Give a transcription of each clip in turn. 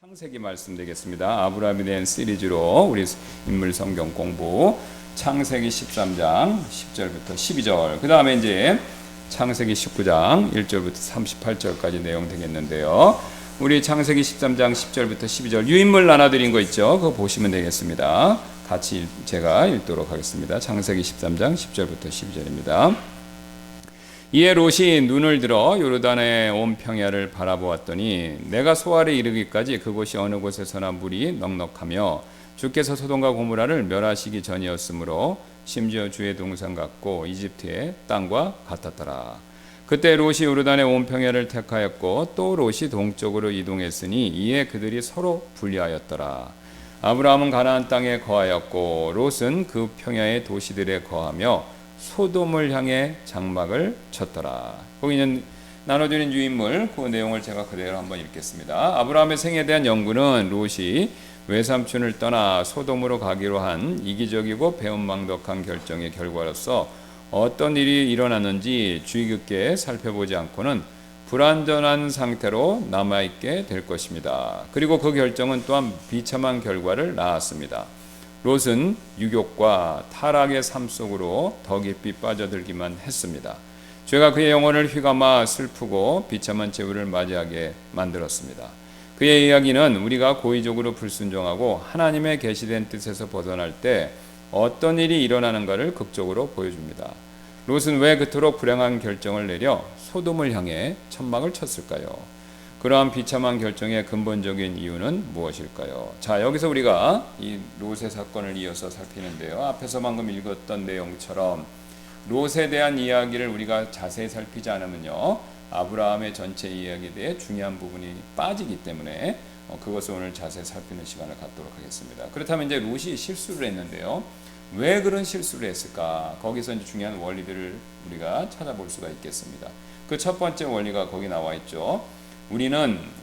창세기 말씀드리겠습니다. 아브라함에 대한 시리즈로 우리 인물 성경 공부 창세기 13장 10절부터 12절 그 다음에 이제 창세기 19장 1절부터 38절까지 내용 되겠는데요. 우리 창세기 13장 10절부터 12절 유인물 나눠드린 거 있죠? 그거 보시면 되겠습니다. 같이 제가 읽도록 하겠습니다. 창세기 13장 10절부터 12절입니다. 이에 롯이 눈을 들어 요르단의 온 평야를 바라보았더니 내가 소알에 이르기까지 그곳이 어느 곳에서나 물이 넉넉하며 주께서 소돔과 고모라를 멸하시기 전이었으므로 심지어 주의 동산 같고 이집트의 땅과 같았더라. 그때 롯이 요르단의 온 평야를 택하였고 또 롯이 동쪽으로 이동했으니 이에 그들이 서로 분리하였더라. 아브라함은 가나안 땅에 거하였고 롯은 그 평야의 도시들에 거하며 소돔을 향해 장막을 쳤더라. 거기는 나눠주는 유인물 그 내용을 제가 그대로 한번 읽겠습니다. 아브라함의 생에 대한 연구는 롯이 외삼촌을 떠나 소돔으로 가기로 한 이기적이고 배은망덕한 결정의 결과로서 어떤 일이 일어났는지 주의 깊게 살펴보지 않고는 불완전한 상태로 남아있게 될 것입니다. 그리고 그 결정은 또한 비참한 결과를 낳았습니다. 롯은 유욕과 타락의 삶 속으로 더 깊이 빠져들기만 했습니다. 죄가 그의 영혼을 휘감아 슬프고 비참한 최후를 맞이하게 만들었습니다. 그의 이야기는 우리가 고의적으로 불순종하고 하나님의 계시된 뜻에서 벗어날 때 어떤 일이 일어나는가를 극적으로 보여줍니다. 롯은 왜 그토록 불행한 결정을 내려 소돔을 향해 천막을 쳤을까요? 그러한 비참한 결정의 근본적인 이유는 무엇일까요? 자, 여기서 우리가 이 롯의 사건을 이어서 살피는데요. 앞에서 방금 읽었던 내용처럼 롯에 대한 이야기를 우리가 자세히 살피지 않으면요, 아브라함의 전체 이야기에 대해 중요한 부분이 빠지기 때문에 그것을 오늘 자세히 살피는 시간을 갖도록 하겠습니다. 그렇다면 이제 롯이 실수를 했는데요. 왜 그런 실수를 했을까? 거기서 이제 중요한 원리들을 우리가 찾아볼 수가 있겠습니다. 그 첫 번째 원리가 거기 나와 있죠.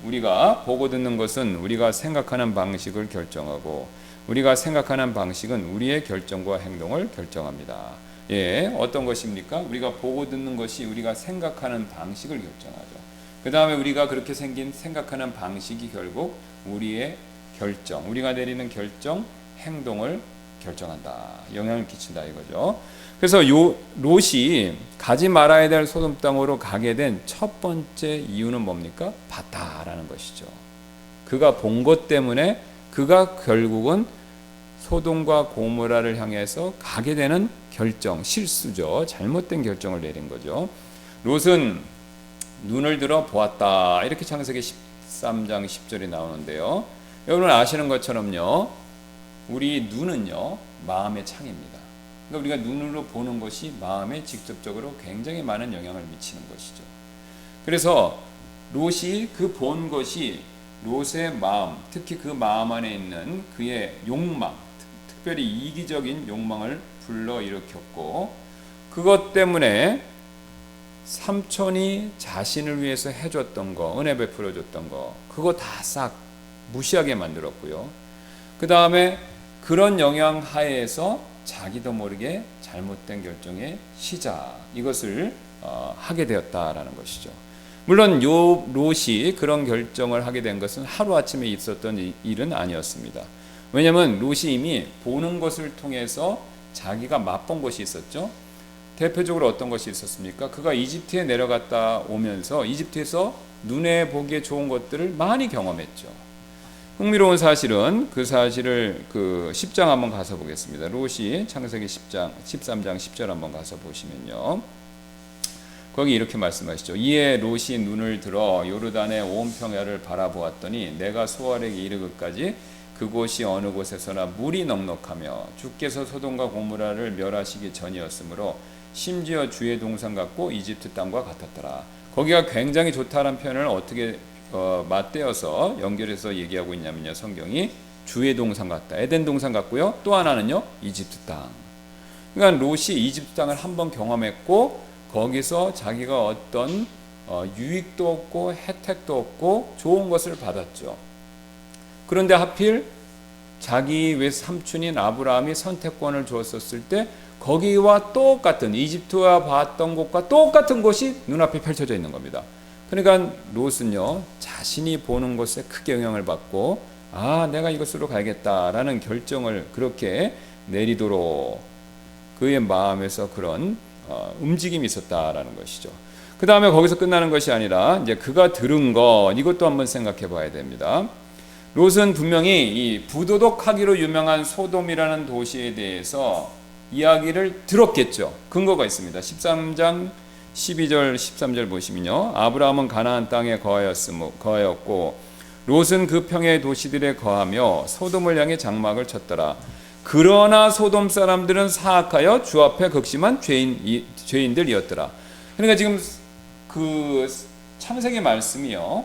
우리가 보고 듣는 것은 우리가 생각하는 방식을 결정하고 우리가 생각하는 방식은 우리의 결정과 행동을 결정합니다. 예, 어떤 것입니까? 우리가 보고 듣는 것이 우리가 생각하는 방식을 결정하죠. 그 다음에 우리가 그렇게 생각하는 방식이 결국 우리의 결정, 우리가 내리는 결정, 행동을 결정한다. 영향을 끼친다 이거죠. 그래서 롯이 가지 말아야 될 소돔 땅으로 가게 된 첫 번째 이유는 뭡니까? 봤다라는 것이죠. 그가 본 것 때문에 그가 결국은 소돔과 고모라를 향해서 가게 되는 결정, 실수죠. 잘못된 결정을 내린 거죠. 롯은 눈을 들어 보았다. 이렇게 창세기 13장 10절이 나오는데요. 여러분 아시는 것처럼요. 우리 눈은요. 마음의 창입니다. 그러니까 우리가 눈으로 보는 것이 마음에 직접적으로 굉장히 많은 영향을 미치는 것이죠. 그래서 롯이 그 본 것이 롯의 마음, 특히 그 마음 안에 있는 그의 욕망, 특별히 이기적인 욕망을 불러일으켰고 그것 때문에 삼촌이 자신을 위해서 해줬던 거, 은혜 베풀어줬던 거 그거 다 싹 무시하게 만들었고요. 그 다음에 그런 영향 하에서 자기도 모르게 잘못된 결정의 시작 이것을 하게 되었다라는 것이죠. 물론 롯이 그런 결정을 하게 된 것은 하루아침에 있었던 일은 아니었습니다. 왜냐하면 롯이 이미 보는 것을 통해서 자기가 맛본 것이 있었죠. 대표적으로 어떤 것이 있었습니까? 그가 이집트에 내려갔다 오면서 이집트에서 눈에 보기에 좋은 것들을 많이 경험했죠. 흥미로운 사실은 그 사실을 그 10장 한번 가서 보겠습니다. 롯이 창세기 13장 10절 한번 가서 보시면요. 거기 이렇게 말씀하시죠. 이에 롯이 눈을 들어 요르단의 온 평야를 바라보았더니 내가 소알에 이르기까지 그곳이 어느 곳에서나 물이 넉넉하며 주께서 소돔과 고모라를 멸하시기 전이었으므로 심지어 주의 동산 같고 이집트 땅과 같았더라. 거기가 굉장히 좋다라는 표현을 어떻게 맞대어서 연결해서 얘기하고 있냐면요. 성경이 주의 동산 같다. 에덴 동산 같고요. 또 하나는요. 이집트 땅. 그러니까 롯이 이집트 땅을 한번 경험했고 거기서 자기가 어떤 유익도 없고 혜택도 없고 좋은 것을 받았죠. 그런데 하필 자기 외삼촌인 아브라함이 선택권을 주었었을 때 거기와 똑같은 이집트와 봤던 곳과 똑같은 곳이 눈앞에 펼쳐져 있는 겁니다. 그러니까 롯은요 자신이 보는 것에 크게 영향을 받고 내가 이것으로 가야겠다라는 결정을 그렇게 내리도록 그의 마음에서 그런 움직임이 있었다라는 것이죠. 그 다음에 거기서 끝나는 것이 아니라 이제 그가 들은 것 이것도 한번 생각해 봐야 됩니다. 롯은 분명히 이 부도덕하기로 유명한 소돔이라는 도시에 대해서 이야기를 들었겠죠. 근거가 있습니다. 13장 12절 13절 보시면요. 아브라함은 가나안 땅에 거하였고 롯은 그 평야의 도시들에 거하며 소돔을 향해 장막을 쳤더라. 그러나 소돔 사람들은 사악하여 주 앞에 극심한 죄인들이었더라. 그러니까 지금 그 창세기 말씀이요.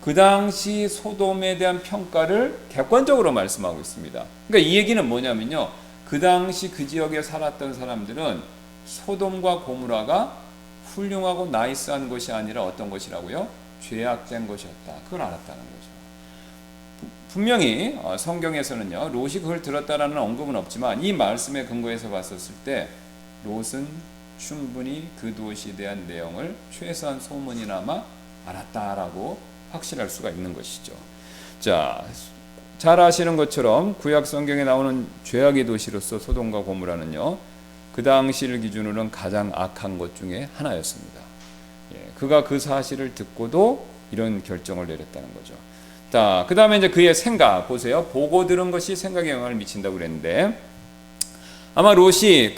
그 당시 소돔에 대한 평가를 객관적으로 말씀하고 있습니다. 그러니까 이 얘기는 뭐냐면요. 그 당시 그 지역에 살았던 사람들은 소돔과 고무라가 훌륭하고 나이스한 것이 아니라 어떤 것이라고요? 죄악된 것이었다. 그걸 알았다는 거죠. 분명히 성경에서는요. 롯이 그걸 들었다라는 언급은 없지만 이 말씀의 근거에서 봤었을 때 롯은 충분히 그 도시에 대한 내용을 최소한 소문이나마 알았다라고 확신할 수가 있는 것이죠. 자, 잘 아시는 것처럼 구약 성경에 나오는 죄악의 도시로서 소돔과 고모라는요. 그 당시를 기준으로는 가장 악한 것 중에 하나였습니다. 그가 그 사실을 듣고도 이런 결정을 내렸다는 거죠. 자, 그 다음에 이제 그의 생각 보세요. 보고 들은 것이 생각에 영향을 미친다고 그랬는데 아마 롯이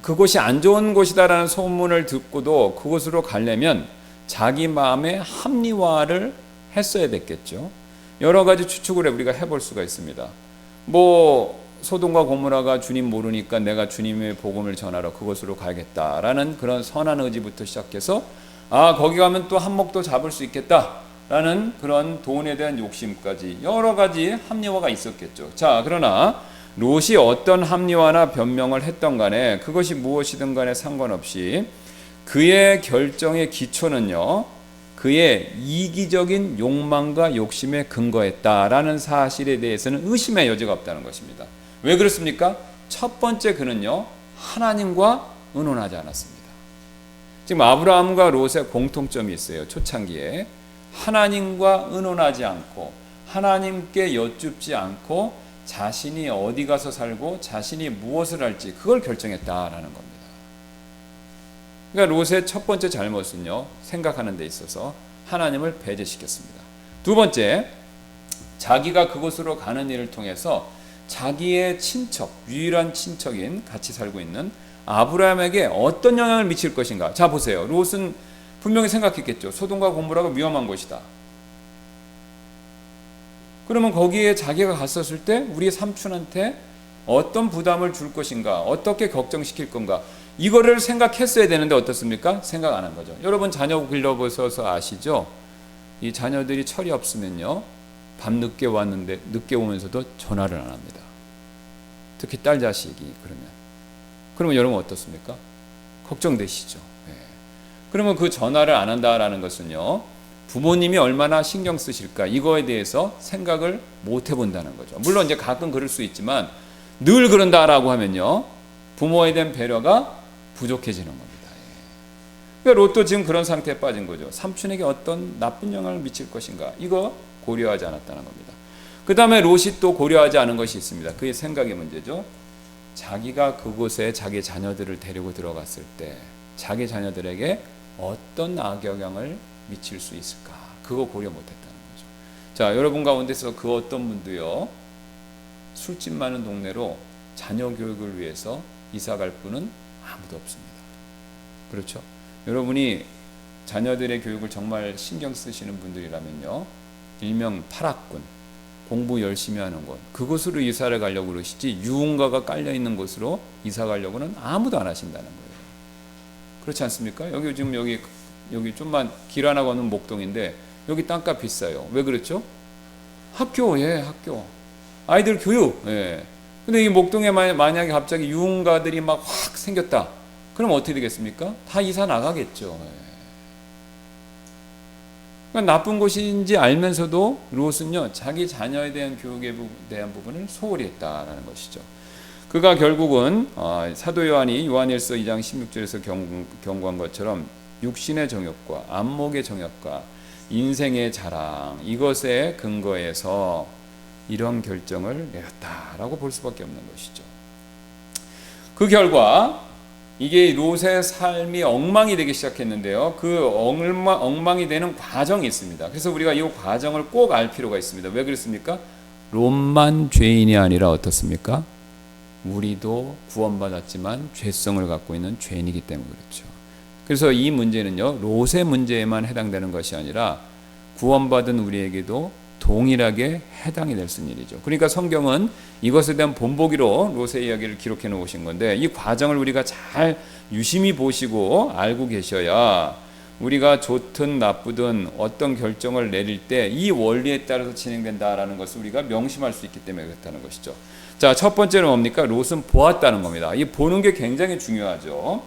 그곳이 안 좋은 곳이다라는 소문을 듣고도 그곳으로 가려면 자기 마음의 합리화를 했어야 됐겠죠. 여러 가지 추측을 우리가 해볼 수가 있습니다. 소돔과 고모라가 주님 모르니까 내가 주님의 복음을 전하러 그곳으로 가야겠다라는 그런 선한 의지부터 시작해서 거기 가면 또 한몫도 잡을 수 있겠다라는 그런 돈에 대한 욕심까지 여러 가지 합리화가 있었겠죠. 자, 그러나 롯이 어떤 합리화나 변명을 했던 간에 그것이 무엇이든 간에 상관없이 그의 결정의 기초는요. 그의 이기적인 욕망과 욕심에 근거했다라는 사실에 대해서는 의심의 여지가 없다는 것입니다. 왜 그렇습니까? 첫 번째 그는요. 하나님과 의논하지 않았습니다. 지금 아브라함과 롯의 공통점이 있어요. 초창기에 하나님과 의논하지 않고 하나님께 여쭙지 않고 자신이 어디 가서 살고 자신이 무엇을 할지 그걸 결정했다라는 겁니다. 그러니까 롯의 첫 번째 잘못은요. 생각하는 데 있어서 하나님을 배제시켰습니다. 두 번째, 자기가 그곳으로 가는 일을 통해서 자기의 친척, 유일한 친척인 같이 살고 있는 아브라함에게 어떤 영향을 미칠 것인가. 자, 보세요. 롯은 분명히 생각했겠죠. 소돔과 고모라가 위험한 곳이다. 그러면 거기에 자기가 갔었을 때 우리 삼촌한테 어떤 부담을 줄 것인가, 어떻게 걱정시킬 건가, 이거를 생각했어야 되는데 어떻습니까? 생각 안 한 거죠. 여러분 자녀 길러보셔서 아시죠? 이 자녀들이 철이 없으면요, 밤 늦게 왔는데 늦게 오면서도 전화를 안 합니다. 특히 딸 자식이 그러면 여러분 어떻습니까? 걱정되시죠. 네. 그러면 그 전화를 안 한다라는 것은요, 부모님이 얼마나 신경 쓰실까, 이거에 대해서 생각을 못 해본다는 거죠. 물론 이제 가끔 그럴 수 있지만 늘 그런다라고 하면요, 부모에 대한 배려가 부족해지는 겁니다. 그러니까 롯도 지금 그런 상태에 빠진 거죠. 삼촌에게 어떤 나쁜 영향을 미칠 것인가, 이거 고려하지 않았다는 겁니다. 그 다음에 롯이 또 고려하지 않은 것이 있습니다. 그의 생각의 문제죠. 자기가 그곳에 자기 자녀들을 데리고 들어갔을 때 자기 자녀들에게 어떤 악영향을 미칠 수 있을까, 그거 고려 못했다는 거죠. 자, 여러분 가운데서 그 어떤 분도요, 술집 많은 동네로 자녀 교육을 위해서 이사 갈 분은 아무도 없습니다. 그렇죠? 여러분이 자녀들의 교육을 정말 신경 쓰시는 분들이라면요, 일명 파락군, 공부 열심히 하는 곳, 그곳으로 이사를 가려고 그러시지 유흥가가 깔려있는 곳으로 이사 가려고는 아무도 안 하신다는 거예요. 그렇지 않습니까? 여기 지금 여기 좀만 길 하나 걷는 목동인데 여기 땅값 비싸요. 왜 그렇죠? 학교. 아이들 교육. 근데 이 목동에 만약에 갑자기 유흥가들이 막 확 생겼다. 그럼 어떻게 되겠습니까? 다 이사 나가겠죠. 그러니까 나쁜 곳인지 알면서도 롯은요, 자기 자녀에 대한 교육에 대한 부분을 소홀히 했다라는 것이죠. 그가 결국은 사도 요한이 요한일서 2장 16절에서 경고한 것처럼 육신의 정욕과 안목의 정욕과 인생의 자랑, 이것에 근거해서 이런 결정을 내렸다라고 볼 수밖에 없는 것이죠. 그 결과 이게 롯의 삶이 엉망이 되기 시작했는데요. 그 엉망이 되는 과정이 있습니다. 그래서 우리가 이 과정을 꼭 알 필요가 있습니다. 왜 그렇습니까? 롯만 죄인이 아니라 어떻습니까? 우리도 구원받았지만 죄성을 갖고 있는 죄인이기 때문에 그렇죠. 그래서 이 문제는요, 롯의 문제에만 해당되는 것이 아니라 구원받은 우리에게도 동일하게 해당이 될 수 있는 일이죠. 그러니까 성경은 이것에 대한 본보기로 롯의 이야기를 기록해 놓으신 건데, 이 과정을 우리가 잘 유심히 보시고 알고 계셔야 우리가 좋든 나쁘든 어떤 결정을 내릴 때 이 원리에 따라서 진행된다라는 것을 우리가 명심할 수 있기 때문에 그렇다는 것이죠. 자, 첫 번째는 뭡니까? 롯은 보았다는 겁니다. 이 보는 게 굉장히 중요하죠.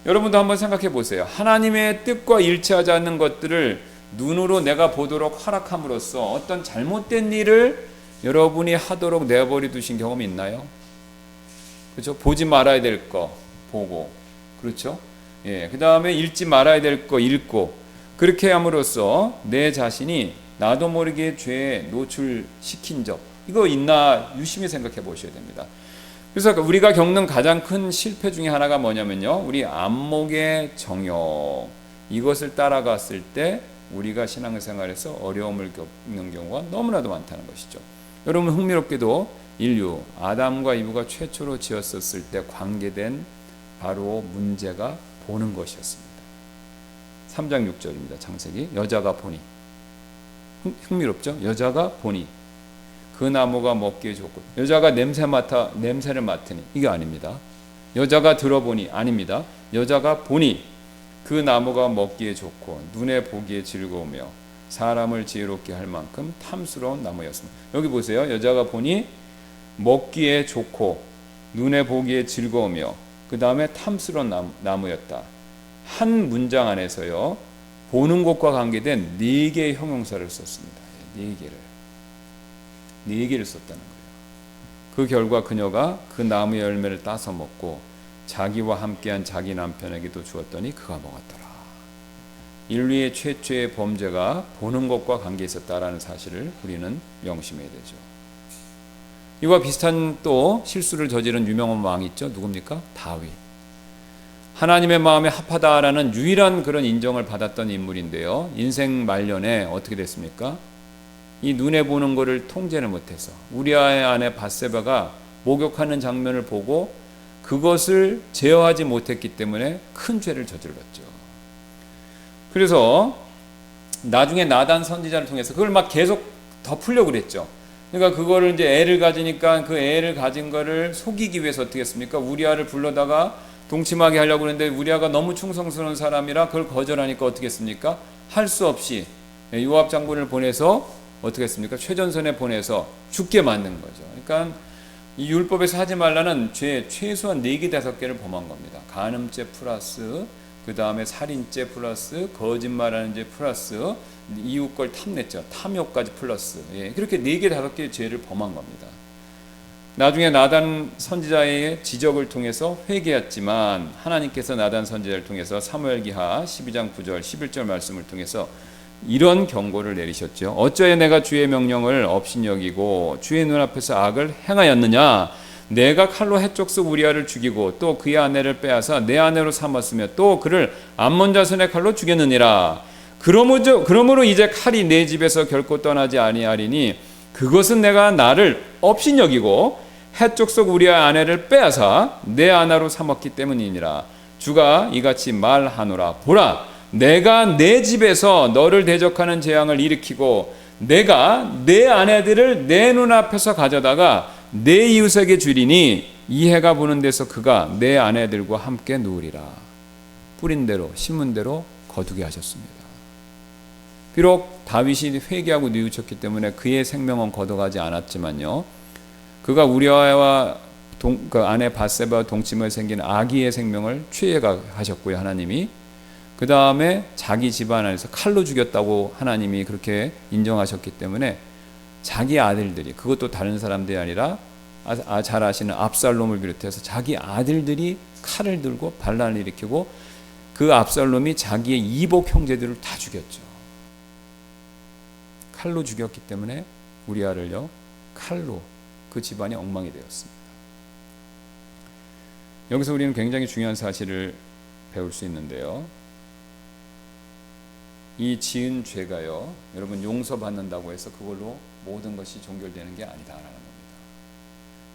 여러분도 한번 생각해 보세요. 하나님의 뜻과 일치하지 않는 것들을 눈으로 내가 보도록 허락함으로써 어떤 잘못된 일을 여러분이 하도록 내버려 두신 경험이 있나요? 그렇죠? 보지 말아야 될 거 보고, 그렇죠? 예, 그 다음에 읽지 말아야 될 거 읽고, 그렇게 함으로써 내 자신이 나도 모르게 죄에 노출시킨 적, 이거 있나 유심히 생각해 보셔야 됩니다. 그래서 우리가 겪는 가장 큰 실패 중에 하나가 뭐냐면요, 우리 안목의 정욕, 이것을 따라갔을 때 우리가 신앙생활에서 어려움을 겪는 경우가 너무나도 많다는 것이죠. 여러분, 흥미롭게도 인류 아담과 이브가 최초로 지었었을 때 관계된 바로 문제가 보는 것이었습니다. 3장 6절입니다. 창세기. 여자가 보니, 흥미롭죠? 여자가 보니 그 나무가 먹기에 좋고, 여자가 냄새를 맡으니, 이게 아닙니다. 여자가 들어보니, 아닙니다. 여자가 보니 그 나무가 먹기에 좋고 눈에 보기에 즐거우며 사람을 지혜롭게 할 만큼 탐스러운 나무였습니다. 여기 보세요. 여자가 보니 먹기에 좋고 눈에 보기에 즐거우며 그 다음에 탐스러운 나무였다. 한 문장 안에서요, 보는 것과 관계된 4개의 형용사를 썼습니다. 4개를 썼다는 거예요. 그 결과 그녀가 그 나무의 열매를 따서 먹고 자기와 함께한 자기 남편에게도 주었더니 그가 먹었더라. 인류의 최초의 범죄가 보는 것과 관계 있었다라는 사실을 우리는 명심해야 되죠. 이와 비슷한 또 실수를 저지른 유명한 왕이 있죠. 누굽니까? 다윗. 하나님의 마음에 합하다라는 유일한 그런 인정을 받았던 인물인데요. 인생 말년에 어떻게 됐습니까? 이 눈에 보는 것을 통제를 못해서 우리아의 아내 밧세바가 목욕하는 장면을 보고 그것을 제어하지 못했기 때문에 큰 죄를 저질렀죠. 그래서 나중에 나단 선지자를 통해서 그걸 막 계속 덮으려고 그랬죠. 그러니까 그거를 이제 애를 가지니까 그 애를 가진 거를 속이기 위해서 어떻게 했습니까? 우리아를 불러다가 동침하게 하려고 했는데 우리아가 너무 충성스러운 사람이라 그걸 거절하니까 어떻게 했습니까? 할 수 없이 요압 장군을 보내서 어떻게 했습니까? 최전선에 보내서 죽게 만든 거죠. 그러니까 이 율법에서 하지 말라는 죄 최소한 4개 5개를 범한 겁니다. 간음죄 플러스 그 다음에 살인죄 플러스 거짓말하는 죄 플러스 이웃 걸 탐냈죠. 탐욕까지 플러스, 예, 그렇게 4개 5개의 죄를 범한 겁니다. 나중에 나단 선지자의 지적을 통해서 회개했지만 하나님께서 나단 선지자를 통해서 사무엘기하 12장 9절 11절 말씀을 통해서 이런 경고를 내리셨죠. 어쩌에 내가 주의 명령을 업신여기고 주의 눈앞에서 악을 행하였느냐. 내가 칼로 해족속 우리아를 죽이고 또 그의 아내를 빼앗아 내 아내로 삼았으며 또 그를 암몬 자손의 칼로 죽였느니라. 그러므로 이제 칼이 내 집에서 결코 떠나지 아니하리니 그것은 내가 나를 업신여기고 해족속 우리아의 아내를 빼앗아 내 아내로 삼았기 때문이니라. 주가 이같이 말하노라. 보라, 내가 내 집에서 너를 대적하는 재앙을 일으키고 내가 내 아내들을 내 눈앞에서 가져다가 내 이웃에게 주리니 이 해가 부는 데서 그가 내 아내들과 함께 누우리라. 뿌린 대로 심은 대로 거두게 하셨습니다. 비록 다윗이 회개하고 뉘우쳤기 때문에 그의 생명은 걷어가지 않았지만요, 그가 우리아와 그 아내 밧세바와 동침을 생긴 아기의 생명을 취해가셨고요. 하나님이 그 다음에 자기 집안 안에서 칼로 죽였다고 하나님이 그렇게 인정하셨기 때문에 자기 아들들이, 그것도 다른 사람들이 아니라 잘 아시는 압살롬을 비롯해서 자기 아들들이 칼을 들고 반란을 일으키고 그 압살롬이 자기의 이복 형제들을 다 죽였죠. 칼로 죽였기 때문에 우리아를요 칼로 그 집안이 엉망이 되었습니다. 여기서 우리는 굉장히 중요한 사실을 배울 수 있는데요. 이 지은 죄가요, 여러분 용서받는다고 해서 그걸로 모든 것이 종결되는 게 아니다라는 겁니다.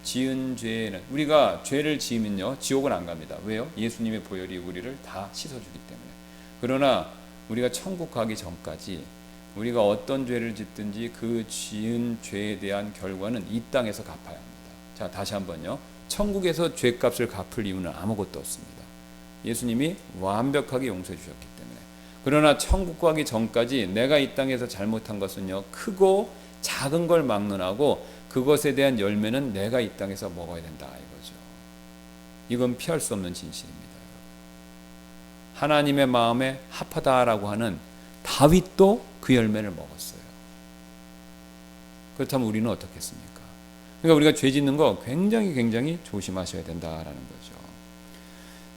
지은 죄는 우리가 죄를 지으면요 지옥은 안 갑니다. 왜요? 예수님의 보혈이 우리를 다 씻어주기 때문에. 그러나 우리가 천국 가기 전까지 우리가 어떤 죄를 짓든지 그 지은 죄에 대한 결과는 이 땅에서 갚아야 합니다. 자, 다시 한번요. 천국에서 죄값을 갚을 이유는 아무것도 없습니다. 예수님이 완벽하게 용서해 주셨기 때문에. 그러나 천국 가기 전까지 내가 이 땅에서 잘못한 것은요 크고 작은 걸 막론하고 그것에 대한 열매는 내가 이 땅에서 먹어야 된다 이거죠. 이건 피할 수 없는 진실입니다. 하나님의 마음에 합하다라고 하는 다윗도 그 열매를 먹었어요. 그렇다면 우리는 어떻겠습니까? 그러니까 우리가 죄 짓는 거 굉장히 조심하셔야 된다라는 거죠.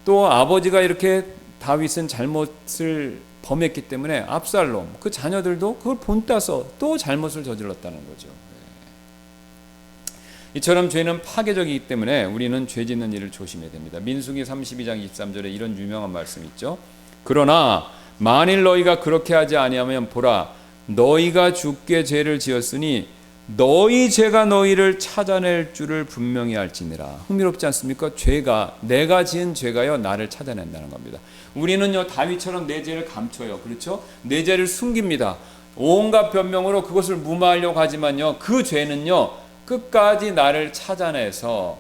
또 아버지가 이렇게 다윗은 잘못을 범했기 때문에 압살롬 그 자녀들도 그걸 본따서 또 잘못을 저질렀다는 거죠. 이처럼 죄는 파괴적이기 때문에 우리는 죄 짓는 일을 조심해야 됩니다. 민수기 32장 23절에 이런 유명한 말씀 있죠. 그러나 만일 너희가 그렇게 하지 아니하면 보라 너희가 주께 죄를 지었으니 너희 죄가 너희를 찾아낼 줄을 분명히 알지니라. 흥미롭지 않습니까? 죄가 내가 지은 죄가요 나를 찾아낸다는 겁니다. 우리는요 다윗처럼 내 죄를 감춰요. 그렇죠? 내 죄를 숨깁니다. 온갖 변명으로 그것을 무마하려고 하지만요 그 죄는요 끝까지 나를 찾아내서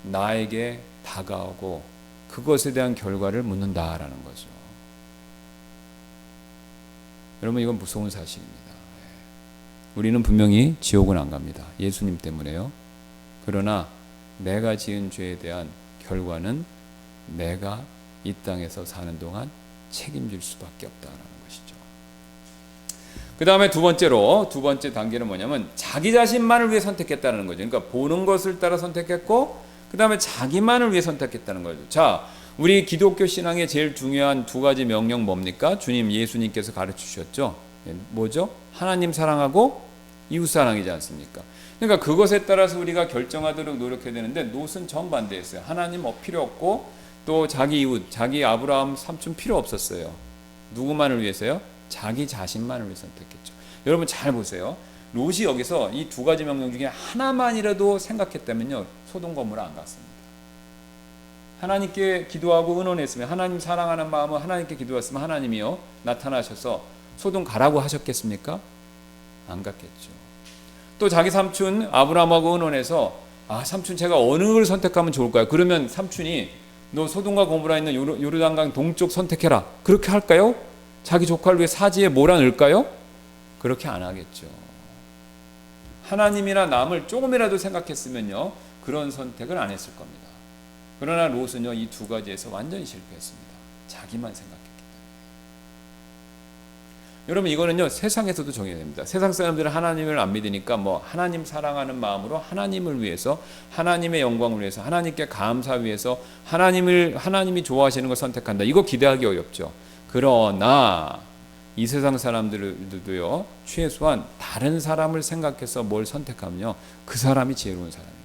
나에게 다가오고 그것에 대한 결과를 묻는다라는 거죠. 여러분 이건 무서운 사실입니다. 우리는 분명히 지옥은 안 갑니다. 예수님 때문에요. 그러나 내가 지은 죄에 대한 결과는 내가 이 땅에서 사는 동안 책임질 수밖에 없다는 것이죠. 그 다음에 두 번째 단계는 뭐냐면 자기 자신만을 위해 선택했다는 거죠. 그러니까 보는 것을 따라 선택했고 그 다음에 자기만을 위해 선택했다는 거죠. 자, 우리 기독교 신앙의 제일 중요한 두 가지 명령 뭡니까? 주님 예수님께서 가르치셨죠. 뭐죠? 하나님 사랑하고 이웃 사랑이지 않습니까? 그러니까 그것에 따라서 우리가 결정하도록 노력해야 되는데 롯은 정반대였어요. 하나님 필요 없고 또 자기 이웃, 자기 아브라함 삼촌 필요 없었어요. 누구만을 위해서요? 자기 자신만을 위해 선택했죠. 여러분 잘 보세요. 롯이 여기서 이 두 가지 명령 중에 하나만이라도 생각했다면요 소돔 고모라 안 갔습니다. 하나님께 기도하고 의논했으면 하나님 사랑하는 마음으로 하나님께 기도했으면 하나님이요 나타나셔서 소돔 가라고 하셨겠습니까? 안 갔겠죠. 또 자기 삼촌 아브라함하고 의논해서 삼촌 제가 어느 걸 선택하면 좋을까요? 그러면 삼촌이 너 소돔과 고모라 있는 요르단강 동쪽 선택해라. 그렇게 할까요? 자기 조카를 위해 사지에 몰아넣을까요? 그렇게 안 하겠죠. 하나님이나 남을 조금이라도 생각했으면요 그런 선택을 안 했을 겁니다. 그러나 롯은요 이 두 가지에서 완전히 실패했습니다. 자기만 생각했기 때문에. 여러분 이거는요 세상에서도 적용이 됩니다. 세상 사람들은 하나님을 안 믿으니까 하나님 사랑하는 마음으로 하나님을 위해서 하나님의 영광을 위해서 하나님께 감사 위해서 하나님이 좋아하시는 걸 선택한다. 이거 기대하기 어렵죠. 그러나 이 세상 사람들도요 최소한 다른 사람을 생각해서 뭘 선택하면요 그 사람이 지혜로운 사람입니다.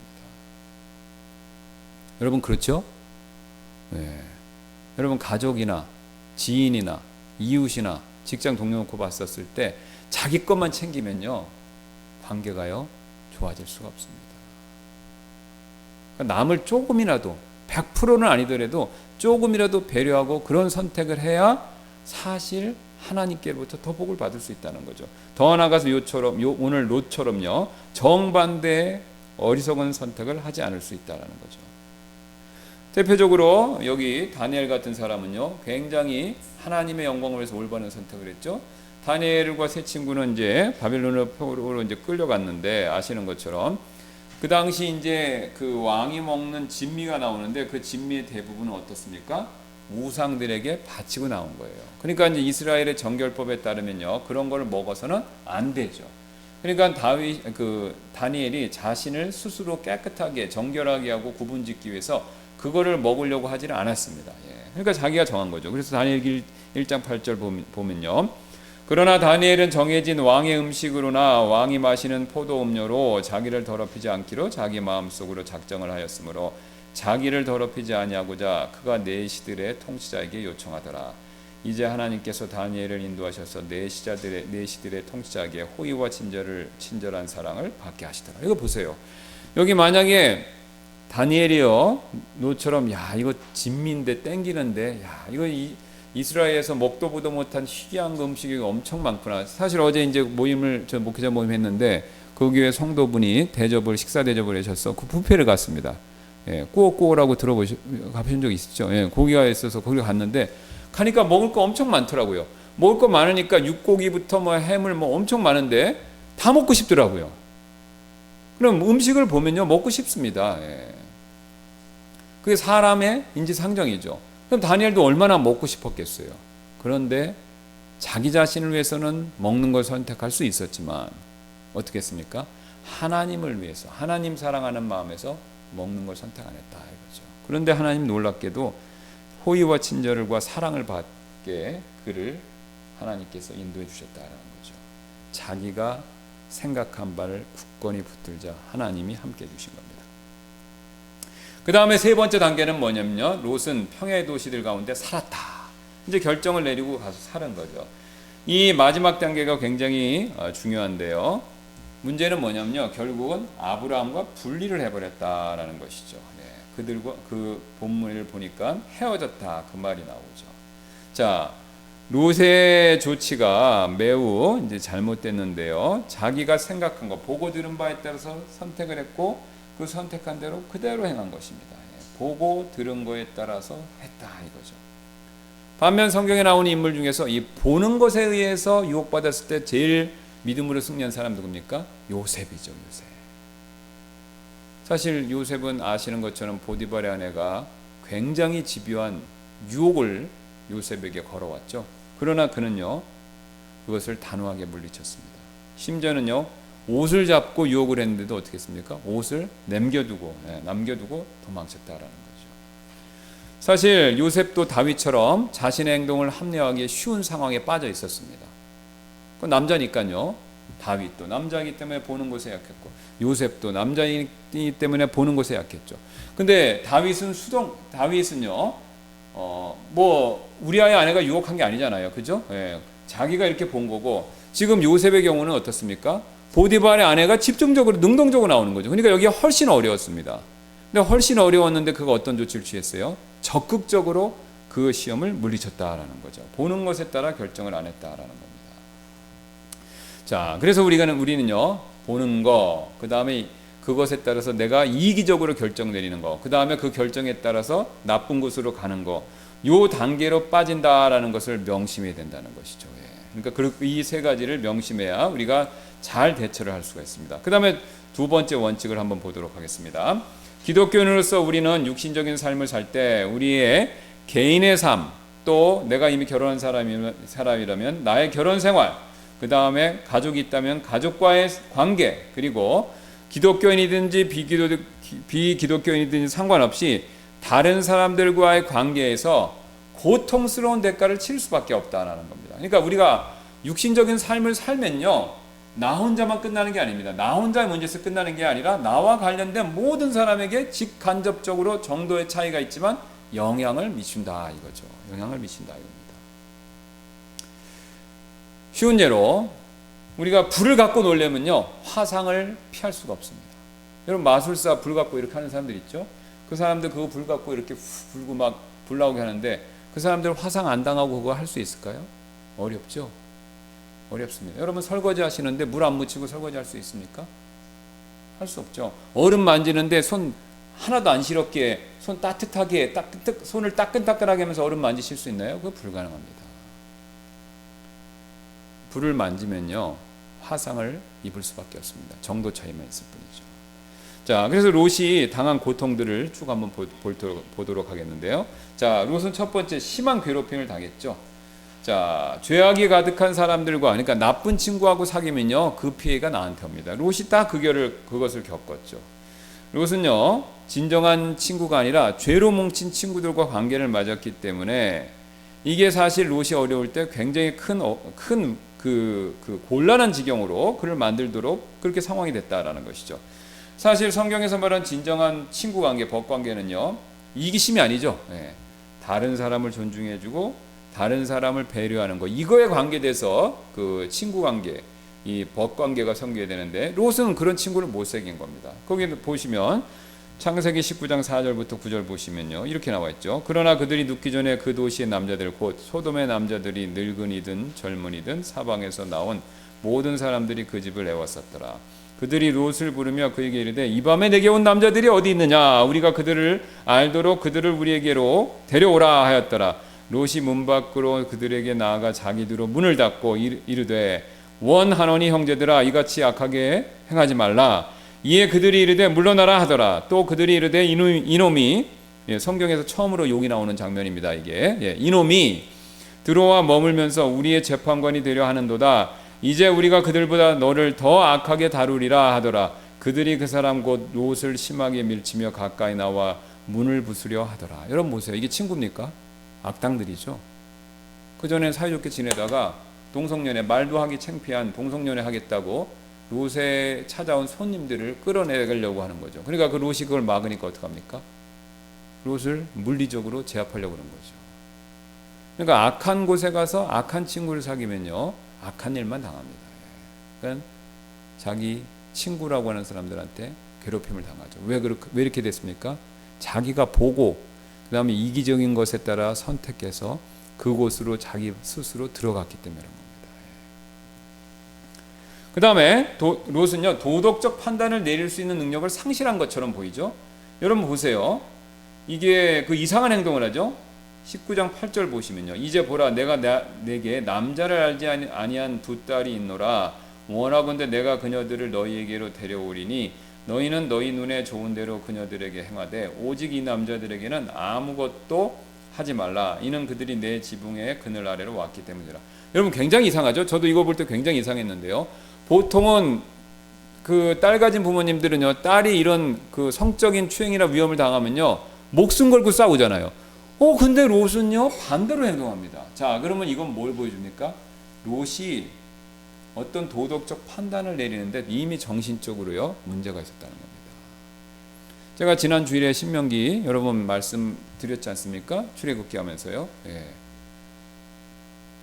여러분 그렇죠? 네. 여러분 가족이나 지인이나 이웃이나 직장 동료 놓고 봤었을 때 자기 것만 챙기면요 관계가요 좋아질 수가 없습니다. 그러니까 남을 조금이라도 100%는 아니더라도 조금이라도 배려하고 그런 선택을 해야 사실 하나님께로부터 더 복을 받을 수 있다는 거죠. 더 나아가서 오늘 롯처럼요 정반대의 어리석은 선택을 하지 않을 수 있다는 거죠. 대표적으로 여기 다니엘 같은 사람은요 굉장히 하나님의 영광을 위해서 올바른 선택을 했죠. 다니엘과 세 친구는 이제 바빌론으로 이제 끌려갔는데 아시는 것처럼 그 당시 이제 그 왕이 먹는 진미가 나오는데 그 진미의 대부분은 어떻습니까? 우상들에게 바치고 나온 거예요. 그러니까 이제 이스라엘의 정결법에 따르면요 그런 걸 먹어서는 안 되죠. 그러니까 다니엘이 자신을 스스로 깨끗하게 정결하게 하고 구분짓기 위해서 그거를 먹으려고 하지는 않았습니다. 예. 그러니까 자기가 정한 거죠. 그래서 다니엘 1장 8절 보면요. 그러나 다니엘은 정해진 왕의 음식으로나 왕이 마시는 포도 음료로 자기를 더럽히지 않기로 자기 마음속으로 작정을 하였으므로 자기를 더럽히지 아니하고자 그가 내시들의 통치자에게 요청하더라. 이제 하나님께서 다니엘을 인도하셔서 내시들의 통치자에게 호의와 친절한 사랑을 받게 하시더라. 이거 보세요. 여기 만약에 다니엘이요, 너처럼 야 이거 진미인데 땡기는데 야 이거 이스라엘에서 먹도 보도 못한 희귀한 음식이 엄청 많구나. 사실 어제 이제 저 목회자 모임 했는데 그 교회 성도분이 식사 대접을 하셔서 그 뷔페를 갔습니다. 예, 꾸어꾸어라고 가보신 적 있으시죠? 예, 고기가 있어서 거기 갔는데 가니까 먹을 거 엄청 많더라고요. 먹을 거 많으니까 육고기부터 뭐 해물 뭐 엄청 많은데 다 먹고 싶더라고요. 그럼 음식을 보면요 먹고 싶습니다. 예. 그게 사람의 인지상정이죠. 그럼 다니엘도 얼마나 먹고 싶었겠어요. 그런데 자기 자신을 위해서는 먹는 걸 선택할 수 있었지만 어떻게 했습니까? 하나님을 위해서, 하나님 사랑하는 마음에서 먹는 걸 선택 안 했다 이거죠. 그런데 하나님 놀랍게도 호의와 친절과 사랑을 받게 그를 하나님께서 인도해 주셨다는 거죠. 자기가 생각한 바를 굳건히 붙들자 하나님이 함께 해주신 겁니다. 그 다음에 세 번째 단계는 뭐냐면요. 롯은 평야의 도시들 가운데 살았다. 이제 결정을 내리고 가서 사는 거죠. 이 마지막 단계가 굉장히 중요한데요. 문제는 뭐냐면요. 결국은 아브라함과 분리를 해버렸다라는 것이죠. 네. 그들과 그 본문을 보니까 헤어졌다 그 말이 나오죠. 자, 롯의 조치가 매우 이제 잘못됐는데요. 자기가 생각한 거, 보고 들은 바에 따라서 선택을 했고 그 선택한 대로 그대로 행한 것입니다. 보고 들은 거에 따라서 했다 이거죠. 반면 성경에 나오는 인물 중에서 이 보는 것에 의해서 유혹받았을 때 제일 믿음으로 승리한 사람 누굽니까? 요셉이죠. 요셉. 사실 요셉은 아시는 것처럼 보디발의 아내가 굉장히 집요한 유혹을 요셉에게 걸어왔죠. 그러나 그는요 그것을 단호하게 물리쳤습니다. 심지어는요 옷을 잡고 유혹을 했는데도 어떻게 했습니까? 옷을 남겨두고 도망쳤다라는 거죠. 사실 요셉도 다윗처럼 자신의 행동을 합리화하기 쉬운 상황에 빠져 있었습니다. 그 남자니까요. 다윗도 남자이기 때문에 보는 것에 약했고 요셉도 남자이기 때문에 보는 것에 약했죠. 근데 다윗은요. 뭐 우리아의 아내가 유혹한 게 아니잖아요. 그죠? 예, 자기가 이렇게 본 거고 지금 요셉의 경우는 어떻습니까? 보디발의 아내가 집중적으로 능동적으로 나오는 거죠. 그러니까 여기가 훨씬 어려웠습니다. 근데 훨씬 어려웠는데 그가 어떤 조치를 취했어요? 적극적으로 그 시험을 물리쳤다라는 거죠. 보는 것에 따라 결정을 안 했다라는 겁니다. 자, 그래서 우리는요 보는 거, 그 다음에 그것에 따라서 내가 이기적으로 결정 내리는 거, 그 다음에 그 결정에 따라서 나쁜 곳으로 가는 거, 요 단계로 빠진다라는 것을 명심해야 된다는 것이죠. 예. 그러니까 이 세 가지를 명심해야 우리가 잘 대처를 할 수가 있습니다. 그 다음에 두 번째 원칙을 한번 보도록 하겠습니다. 기독교인으로서 우리는 육신적인 삶을 살 때 우리의 개인의 삶, 또 내가 이미 결혼한 사람이라면 나의 결혼 생활, 그 다음에 가족이 있다면 가족과의 관계, 그리고 기독교인이든지 비기독교인이든지 상관없이 다른 사람들과의 관계에서 고통스러운 대가를 치를 수밖에 없다는 겁니다. 그러니까 우리가 육신적인 삶을 살면요 나 혼자만 끝나는 게 아닙니다. 나 혼자의 문제에서 끝나는 게 아니라 나와 관련된 모든 사람에게 직간접적으로 정도의 차이가 있지만 영향을 미친다 이거죠. 영향을 미친다 이겁니다. 쉬운 예로 우리가 불을 갖고 놀려면요 화상을 피할 수가 없습니다. 여러분 마술사 불 갖고 이렇게 하는 사람들 있죠. 그 사람들 그거 불 갖고 이렇게 불고 막 불 나오게 하는데 그 사람들 화상 안 당하고 그거 할 수 있을까요? 어렵죠. 어렵습니다. 여러분 설거지 하시는데 물 안 묻히고 설거지 할 수 있습니까? 할 수 없죠. 얼음 만지는데 손 하나도 안 시렵게 손 따뜻하게 손을 따끈따끈하게 하면서 얼음 만지실 수 있나요? 그거 불가능합니다. 불을 만지면요 화상을 입을 수밖에 없습니다. 정도 차이만 있을 뿐이죠. 자, 그래서 롯이 당한 고통들을 쭉 한번 보도록 하겠는데요. 자, 롯은 첫 번째 심한 괴롭힘을 당했죠. 자, 죄악이 가득한 사람들과, 그러니까 나쁜 친구하고 사귀면요 그 피해가 나한테 옵니다. 롯이 딱 그것을 겪었죠. 롯은요 진정한 친구가 아니라 죄로 뭉친 친구들과 관계를 맺었기 때문에 이게 사실 롯이 어려울 때 굉장히 큰 곤란한 지경으로 그를 만들도록 그렇게 상황이 됐다라는 것이죠. 사실 성경에서 말하는 진정한 친구 관계, 법 관계는요 이기심이 아니죠. 다른 사람을 존중해주고 다른 사람을 배려하는 거, 이거에 관계돼서 그 친구 관계, 이 법 관계가 생겨야 되는데 롯은 그런 친구를 못 새긴 겁니다. 거기 보시면 창세기 19장 4절부터 9절 보시면요 이렇게 나와 있죠. 그러나 그들이 눕기 전에 그 도시의 남자들 곧 소돔의 남자들이 늙은이든 젊은이든 사방에서 나온 모든 사람들이 그 집을 애웠었더라. 그들이 롯을 부르며 그에게 이르되 이 밤에 내게 온 남자들이 어디 있느냐, 우리가 그들을 알도록 그들을 우리에게로 데려오라 하였더라. 롯이 문 밖으로 그들에게 나아가 자기들로 문을 닫고 이르되 원하노니 형제들아 이같이 악하게 행하지 말라. 이에 그들이 이르되 물러나라 하더라. 또 그들이 이르되 이놈이 성경에서 처음으로 욕이 나오는 장면입니다. 이게 이놈이 들어와 머물면서 우리의 재판관이 되려 하는도다. 이제 우리가 그들보다 너를 더 악하게 다루리라 하더라. 그들이 그 사람 곧 롯을 심하게 밀치며 가까이 나와 문을 부수려 하더라. 여러분 보세요. 이게 친구입니까? 악당들이죠. 그 전에 사이좋게 지내다가 동성연애, 말도 하기 창피한 동성연애 하겠다고 롯에 찾아온 손님들을 끌어내려고 하는 거죠. 그러니까 그 롯이 그걸 막으니까 어떡합니까? 롯을 물리적으로 제압하려고 하는 거죠. 그러니까 악한 곳에 가서 악한 친구를 사귀면요 악한 일만 당합니다. 그러니까 자기 친구라고 하는 사람들한테 괴롭힘을 당하죠. 왜 이렇게 됐습니까? 자기가 보고 그 다음에 이기적인 것에 따라 선택해서 그곳으로 자기 스스로 들어갔기 때문에 그런 겁니다. 그 다음에 롯은요 도덕적 판단을 내릴 수 있는 능력을 상실한 것처럼 보이죠. 여러분 보세요. 이게 그 이상한 행동을 하죠. 19장 8절 보시면요 이제 보라 내가 내게 남자를 알지 아니한 두 딸이 있노라. 원하건대 내가 그녀들을 너희에게로 데려오리니 너희는 너희 눈에 좋은 대로 그녀들에게 행하되 오직 이 남자들에게는 아무것도 하지 말라. 이는 그들이 내 지붕의 그늘 아래로 왔기 때문이라. 여러분 굉장히 이상하죠. 저도 이거 볼 때 굉장히 이상했는데요. 보통은 그 딸 가진 부모님들은요 딸이 이런 그 성적인 추행이나 위험을 당하면요 목숨 걸고 싸우잖아요. 근데 롯은요 반대로 행동합니다. 자, 그러면 이건 뭘 보여줍니까? 롯이 어떤 도덕적 판단을 내리는데 이미 정신적으로요 문제가 있었다는 겁니다. 제가 지난 주일에 신명기 여러 번 말씀드렸지 않습니까? 출애굽기 하면서요.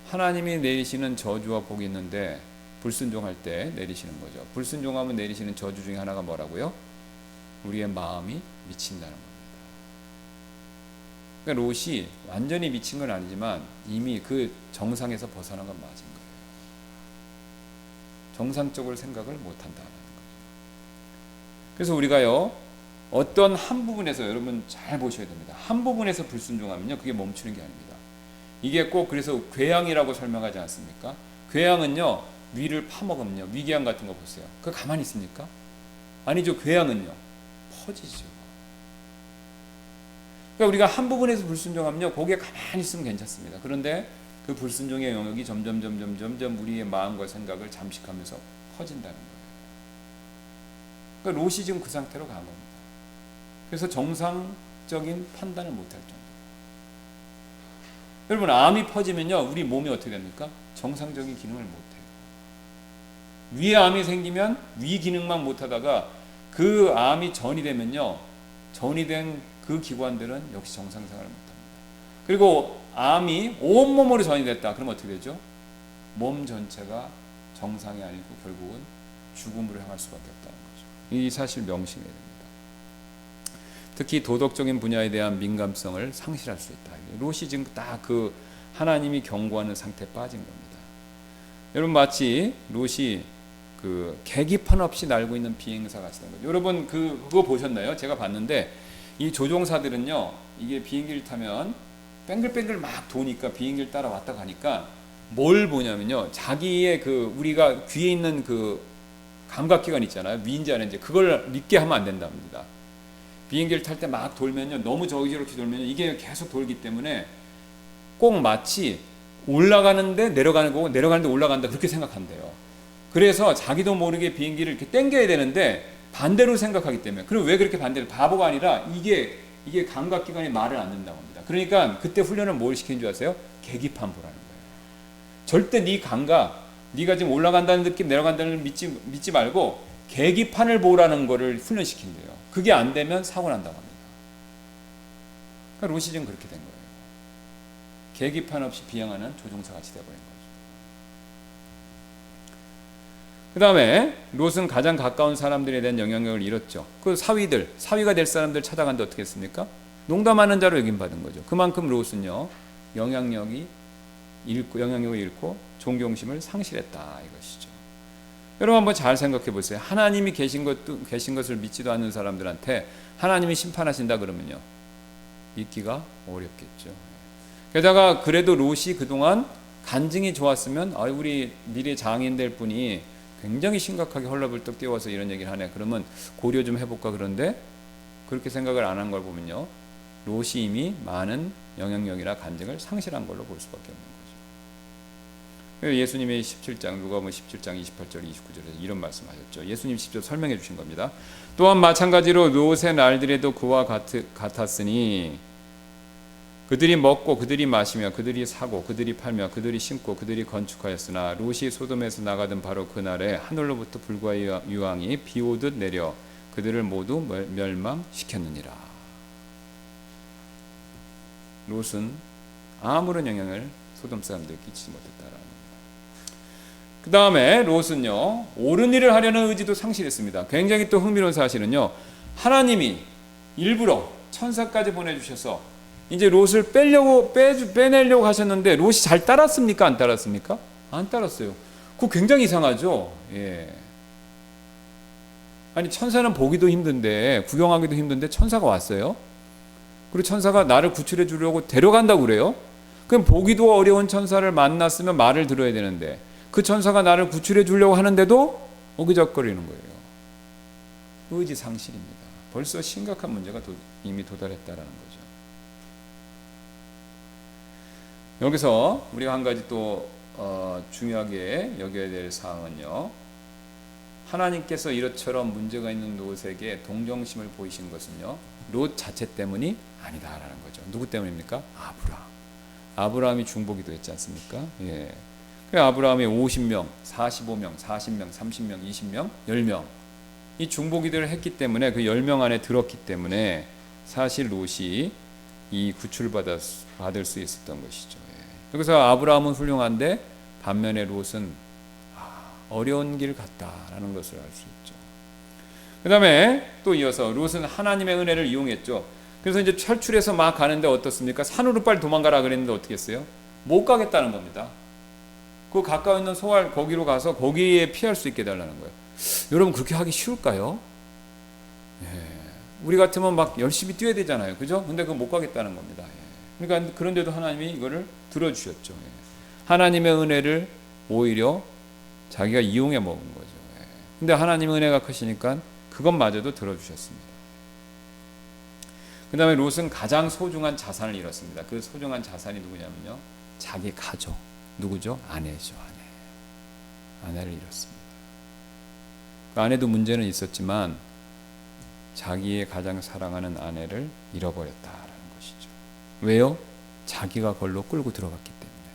하나님이 내리시는 저주와 복이 있는데 불순종할 때 내리시는 거죠. 불순종하면 내리시는 저주 중에 하나가 뭐라고요? 우리의 마음이 미친다는 겁니다. 그러니까 롯이 완전히 미친 건 아니지만 이미 그 정상에서 벗어난 건 맞은 거예요. 정상적으로 생각을 못한다는 거죠. 그래서 우리가요 어떤 한 부분에서 여러분 잘 보셔야 됩니다. 한 부분에서 불순종하면요 그게 멈추는 게 아닙니다. 이게 꼭 그래서 궤양이라고 설명하지 않습니까? 궤양은요 위를 파먹으면요 위궤양 같은 거 보세요. 그거 가만히 있습니까? 아니죠. 궤양은요 퍼지죠. 그러니까 우리가 한 부분에서 불순종하면요 거기에 가만히 있으면 괜찮습니다. 그런데 그 불순종의 영역이 점점 우리의 마음과 생각을 잠식하면서 퍼진다는 거예요. 그러니까 롯이 지금 그 상태로 간 겁니다. 그래서 정상적인 판단을 못할 정도. 여러분 암이 퍼지면요 우리 몸이 어떻게 됩니까? 정상적인 기능을 못해요. 위에 암이 생기면 위 기능만 못하다가 그 암이 전이 되면요 전이 된 그 기관들은 역시 정상생활을 못합니다. 그리고 암이 온몸으로 전이 됐다. 그럼 어떻게 되죠? 몸 전체가 정상이 아니고 결국은 죽음으로 향할 수밖에 없다는 거죠. 이 사실 명심해야 됩니다. 특히 도덕적인 분야에 대한 민감성을 상실할 수 있다. 롯이 지금 딱 그 하나님이 경고하는 상태에 빠진 겁니다. 여러분 마치 롯이 그 계기판 없이 날고 있는 비행사 같은 거죠. 여러분 그거 보셨나요? 제가 봤는데 이 조종사들은요 이게 비행기를 타면 뱅글뱅글 막 도니까 비행기를 따라 왔다 가니까 뭘 보냐면요 자기의 그 우리가 귀에 있는 그 감각기관 있잖아요. 위인지 아닌지 그걸 믿게 하면 안 된답니다. 비행기를 탈 때 막 돌면요 너무 저기저렇게 돌면 이게 계속 돌기 때문에 꼭 마치 올라가는데 내려가는 거고 내려가는데 올라간다 그렇게 생각한대요. 그래서 자기도 모르게 비행기를 이렇게 당겨야 되는데 반대로 생각하기 때문에. 그럼 왜 그렇게 반대로? 바보가 아니라 이게 감각기관이 말을 안 듣는다고 합니다. 그러니까 그때 훈련을 뭘 시키는 줄 아세요? 계기판 보라는 거예요. 절대 네 감각, 네가 지금 올라간다는 느낌, 내려간다는 믿지 말고 계기판을 보라는 거를 훈련시킨대요. 그게 안 되면 사고 난다고 합니다. 그러니까 롯이 지금 그렇게 된 거예요. 계기판 없이 비행하는 조종사 같이 되어버린 거죠. 그 다음에 롯은 가장 가까운 사람들에 대한 영향력을 잃었죠. 그 사위가 될 사람들 찾아간데 어떻게 했습니까? 농담하는 자로 여김받은 거죠. 그만큼 롯은요, 영향력을 잃고 존경심을 상실했다 이것이죠. 여러분 한번 잘 생각해 보세요. 하나님이 계신 것을 믿지도 않는 사람들한테 하나님이 심판하신다 그러면요, 믿기가 어렵겠죠. 게다가 그래도 롯이 그동안 간증이 좋았으면 우리 미래 장인 될 분이 굉장히 심각하게 헐레벌떡 뛰어와서 이런 얘기를 하네. 그러면 고려 좀 해볼까. 그런데 그렇게 생각을 안 한 걸 보면요, 롯이 이미 많은 영향력이나 간증을 상실한 걸로 볼 수밖에 없는 거죠. 예수님이 17장 누가복음 17장 28절 29절에서 이런 말씀하셨죠. 예수님 직접 설명해 주신 겁니다. 또한 마찬가지로 롯의 날들에도 그와 같았으니 그들이 먹고 그들이 마시며 그들이 사고 그들이 팔며 그들이 심고 그들이 건축하였으나 롯이 소돔에서 나가던 바로 그날에 하늘로부터 불과 유황이 비 오듯 내려 그들을 모두 멸망시켰느니라. 롯은 아무런 영향을 소돔 사람들에 끼치지 못했다라는 겁니다. 그 다음에 롯은요, 옳은 일을 하려는 의지도 상실했습니다. 굉장히 또 흥미로운 사실은요, 하나님이 일부러 천사까지 보내주셔서 이제 롯을 빼내려고 하셨는데 롯이 잘 따랐습니까? 안 따랐습니까? 안 따랐어요. 그거 굉장히 이상하죠. 예. 아니 천사는 보기도 힘든데 구경하기도 힘든데 천사가 왔어요. 그리고 천사가 나를 구출해 주려고 데려간다고 그래요. 그럼 보기도 어려운 천사를 만났으면 말을 들어야 되는데 그 천사가 나를 구출해 주려고 하는데도 어기적거리는 거예요. 의지 상실입니다. 벌써 심각한 문제가 이미 도달했다라는 거죠. 여기서 우리가 한 가지 또 중요하게 여겨야 될 사항은요, 하나님께서 이것처럼 문제가 있는 롯에게 동정심을 보이신 것은요, 롯 자체 때문이 아니다라는 거죠. 누구 때문입니까? 아브라함이 중보기도 했지 않습니까? 예. 아브라함이 50명, 45명, 40명, 30명, 20명, 10명 이 중보기도를 했기 때문에 그 10명 안에 들었기 때문에 사실 롯이 이 구출받을 수 있었던 것이죠. 예. 여기서 아브라함은 훌륭한데 반면에 롯은 어려운 길 같다라는 것을 알 수 있죠. 그 다음에 또 이어서 롯은 하나님의 은혜를 이용했죠. 그래서 이제 탈출해서 막 가는데 어떻습니까? 산으로 빨리 도망가라 그랬는데 어떻게 했어요? 못 가겠다는 겁니다. 그 가까이 있는 소알 거기로 가서 거기에 피할 수 있게 해달라는 거예요. 여러분 그렇게 하기 쉬울까요? 예. 우리 같으면 막 열심히 뛰어야 되잖아요. 그죠? 근데 그거 못 가겠다는 겁니다. 예. 그러니까 그런데도 하나님이 이거를 들어주셨죠. 예. 하나님의 은혜를 오히려 자기가 이용해 먹은 거죠. 예. 근데 하나님의 은혜가 크시니까 그것마저도 들어주셨습니다. 그 다음에 롯은 가장 소중한 자산을 잃었습니다. 그 소중한 자산이 누구냐면요, 자기 가족. 누구죠? 아내죠. 아내를 잃었습니다. 그 아내도 문제는 있었지만 자기의 가장 사랑하는 아내를 잃어버렸다라는 것이죠. 왜요? 자기가 걸로 끌고 들어갔기 때문에.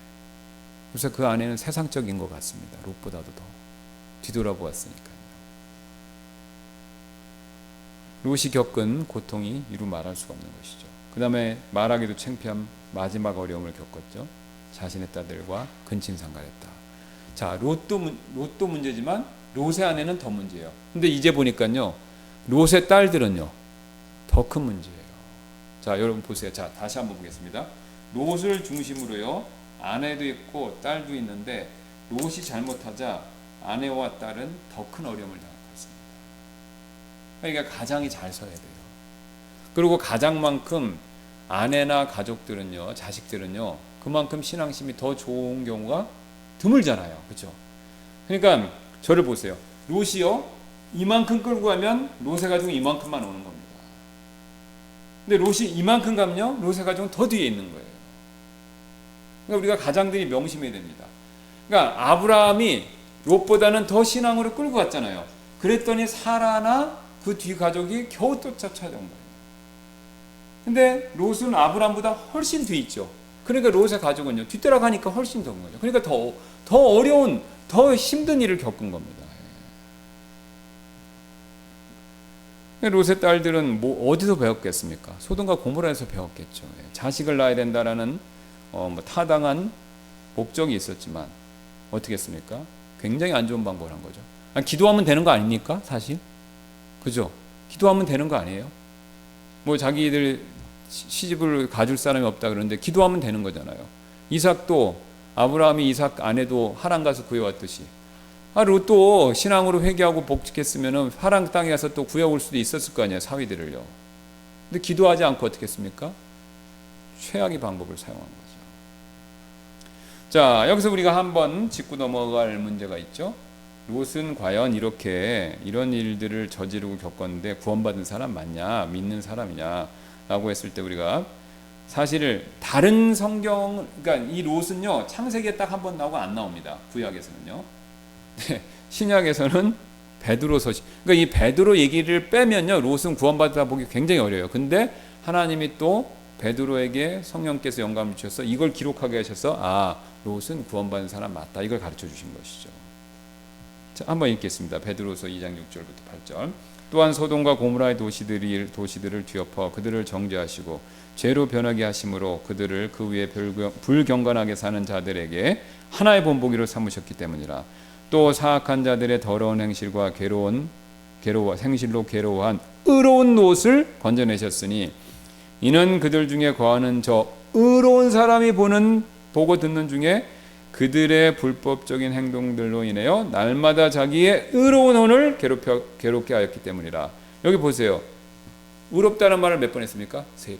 그래서 그 아내는 세상적인 것 같습니다. 롯보다도 더 뒤돌아보았으니까요. 롯이 겪은 고통이 이루 말할 수가 없는 것이죠. 그 다음에 말하기도 창피한 마지막 어려움을 겪었죠. 자신의 딸들과 근친상간했다. 자, 롯도 문제지만 롯의 아내는 더 문제예요. 근데 이제 보니까요, 롯의 딸들은요, 더 큰 문제예요. 자, 여러분 보세요. 자, 다시 한번 보겠습니다. 롯을 중심으로요, 아내도 있고 딸도 있는데 롯이 잘못하자 아내와 딸은 더 큰 어려움을 당했습니다. 그러니까 가장이 잘 서야 돼요. 그리고 가장만큼 아내나 가족들은요, 자식들은요, 그만큼 신앙심이 더 좋은 경우가 드물잖아요. 그렇죠? 그러니까 저를 보세요. 롯이요, 이만큼 끌고 가면 롯의 가족은 이만큼만 오는 겁니다. 근데 롯이 이만큼 가면요, 롯의 가족은 더 뒤에 있는 거예요. 그러니까 우리가 가장들이 명심해야 됩니다. 그러니까 아브라함이 롯보다는 더 신앙으로 끌고 갔잖아요. 그랬더니 사라나 그 뒤 가족이 겨우 또 찾아온 거예요. 근데 롯은 아브람보다 훨씬 뒤 있죠. 그러니까 롯의 가족은요, 뒤따라가니까 훨씬 더운 거죠. 그러니까 더 어려운, 더 힘든 일을 겪은 겁니다. 롯의 딸들은 뭐 어디서 배웠겠습니까? 소돔과 고모라에서 배웠겠죠. 자식을 낳아야 된다라는 타당한 목적이 있었지만 어떻게 했습니까? 굉장히 안 좋은 방법을 한 거죠. 기도하면 되는 거 아닙니까? 사실, 그죠? 기도하면 되는 거 아니에요? 뭐 자기들 시집을 가줄 사람이 없다 그러는데 기도하면 되는 거잖아요. 이삭도 아브라함이 이삭 아내도 하란 가서 구해왔듯이 롯도 신앙으로 회개하고 복직했으면 하란 땅에 가서 또 구해올 수도 있었을 거 아니에요. 사위들을요. 근데 기도하지 않고 어떻게 했습니까? 최악의 방법을 사용한 거죠. 자, 여기서 우리가 한번 짚고 넘어갈 문제가 있죠. 롯은 과연 이런 일들을 저지르고 겪었는데 구원받은 사람 맞냐, 믿는 사람이냐 라고 했을 때 우리가 사실 다른 성경, 그러니까 이 롯은요 창세기에 딱 한 번 나오고 안 나옵니다. 구약에서는요. 신약에서는 베드로서, 그러니까 이 베드로 얘기를 빼면요 롯은 구원받다 보기 굉장히 어려워요. 근데 하나님이 또 베드로에게 성령께서 영감을 주셔서 이걸 기록하게 하셔서 롯은 구원받은 사람 맞다, 이걸 가르쳐 주신 것이죠. 자, 한번 읽겠습니다. 베드로서 2장 6절부터 8절. 또한 소돔과 고모라의 도시들을 뒤엎어 그들을 정죄하시고 죄로 변하게 하심으로 그들을 그 위에 불경건하게 사는 자들에게 하나의 본보기로 삼으셨기 때문이라. 또 사악한 자들의 더러운 행실과 행실로 괴로워한 의로운 롯을 건져내셨으니 이는 그들 중에 거하는 저 의로운 사람이 보고 듣는 중에 그들의 불법적인 행동들로 인하여 날마다 자기의 의로운 혼을 괴롭게 하였기 때문이라. 여기 보세요. 의롭다는 말을 몇 번 했습니까? 3번.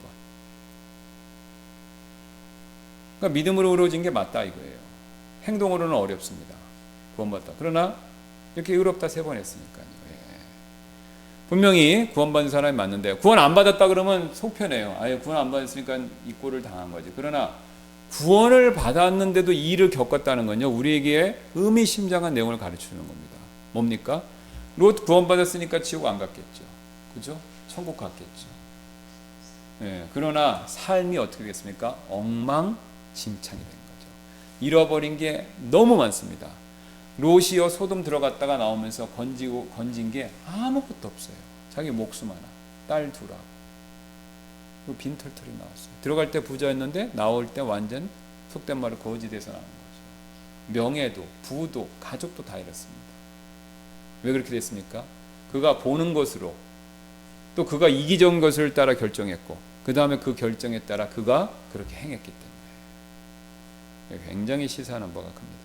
그러니까 믿음으로 의로워진 게 맞다 이거예요. 행동으로는 어렵습니다. 구원받다. 그러나 이렇게 의롭다 3번 했으니까요. 분명히 구원받은 사람이 맞는데 구원 안 받았다 그러면 속편해요. 아예 구원 안 받았으니까 이 꼴을 당한 거지. 그러나 구원을 받았는데도 이 일을 겪었다는 건요 우리에게 의미심장한 내용을 가르치는 겁니다. 뭡니까? 롯 구원받았으니까 지옥 안 갔겠죠. 그죠? 천국 갔겠죠. 그러나 삶이 어떻게 됐습니까? 엉망진창이 된 거죠. 잃어버린 게 너무 많습니다. 롯이요 소돔 들어갔다가 나오면서 건진 게 아무것도 없어요. 자기 목숨 하나, 딸 둘하고 빈털털이 나왔어요. 들어갈 때 부자였는데 나올 때 완전 속된 말로 거지 돼서 나온 거죠. 명예도, 부도, 가족도 다 잃었습니다. 왜 그렇게 됐습니까? 그가 보는 것으로, 또 그가 이기적인 것을 따라 결정했고, 그 다음에 그 결정에 따라 그가 그렇게 행했기 때문에 굉장히 시사하는 바가 큽니다.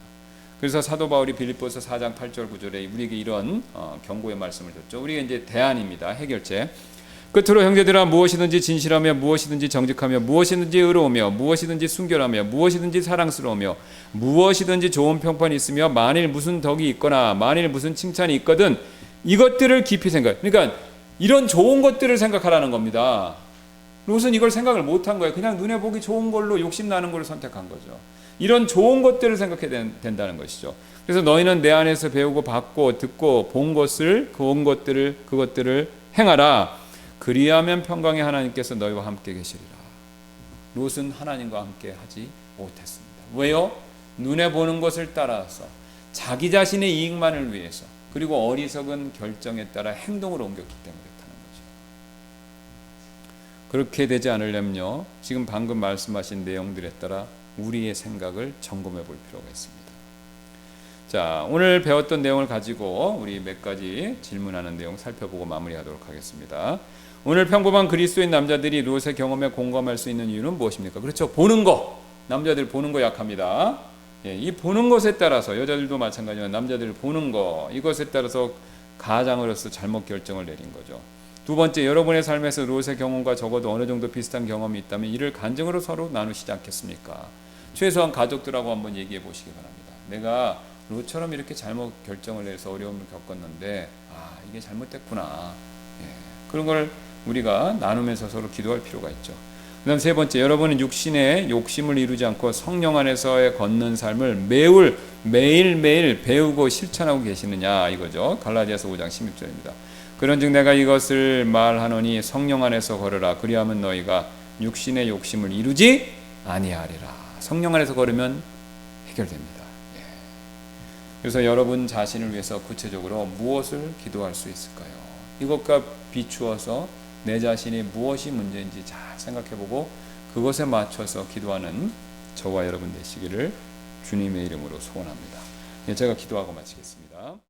그래서 사도 바울이 빌립보서 4장 8절 9절에 우리에게 이런 경고의 말씀을 줬죠. 우리가 이제 대안입니다. 해결책. 끝으로 형제들아, 무엇이든지 진실하며 무엇이든지 정직하며 무엇이든지 의로우며 무엇이든지 순결하며 무엇이든지 사랑스러우며 무엇이든지 좋은 평판이 있으며 만일 무슨 덕이 있거나 만일 무슨 칭찬이 있거든 이것들을 깊이 그러니까 이런 좋은 것들을 생각하라는 겁니다. 롯은 이걸 생각을 못한 거예요. 그냥 눈에 보기 좋은 걸로 욕심나는 걸 선택한 거죠. 이런 좋은 것들을 생각해야 된다는 것이죠. 그래서 너희는 내 안에서 배우고 받고 듣고 본 그것들을 행하라. 그리하면 평강의 하나님께서 너희와 함께 계시리라. 롯은 하나님과 함께 하지 못했습니다. 왜요? 눈에 보는 것을 따라서 자기 자신의 이익만을 위해서 그리고 어리석은 결정에 따라 행동으로 옮겼기 때문에 그렇다는 거죠. 그렇게 되지 않으려면요 지금 방금 말씀하신 내용들에 따라 우리의 생각을 점검해 볼 필요가 있습니다. 자, 오늘 배웠던 내용을 가지고 우리 몇 가지 질문하는 내용 살펴보고 마무리하도록 하겠습니다. 오늘 평범한 그리스도인 남자들이 롯의 경험에 공감할 수 있는 이유는 무엇입니까? 그렇죠. 보는 거. 남자들 보는 거 약합니다. 이 보는 것에 따라서 여자들도 마찬가지지만 남자들 보는 거 이것에 따라서 가장으로서 잘못 결정을 내린 거죠. 두 번째, 여러분의 삶에서 롯의 경험과 적어도 어느 정도 비슷한 경험이 있다면 이를 간증으로 서로 나누시지 않겠습니까? 최소한 가족들하고 한번 얘기해 보시기 바랍니다. 내가 롯처럼 이렇게 잘못 결정을 내서 어려움을 겪었는데 이게 잘못됐구나. 그런 걸 우리가 나누면서 서로 기도할 필요가 있죠. 그 다음 세 번째, 여러분은 육신의 욕심을 이루지 않고 성령 안에서의 걷는 삶을 매일매일 배우고 실천하고 계시느냐 이거죠. 갈라디아서 5장 16절입니다. 그런즉 내가 이것을 말하노니 성령 안에서 걸으라. 그리하면 너희가 육신의 욕심을 이루지 아니하리라. 성령 안에서 걸으면 해결됩니다. 예. 그래서 여러분 자신을 위해서 구체적으로 무엇을 기도할 수 있을까요? 이것과 비추어서 내 자신이 무엇이 문제인지 잘 생각해보고 그것에 맞춰서 기도하는 저와 여러분 되시기를 주님의 이름으로 소원합니다. 예, 제가 기도하고 마치겠습니다.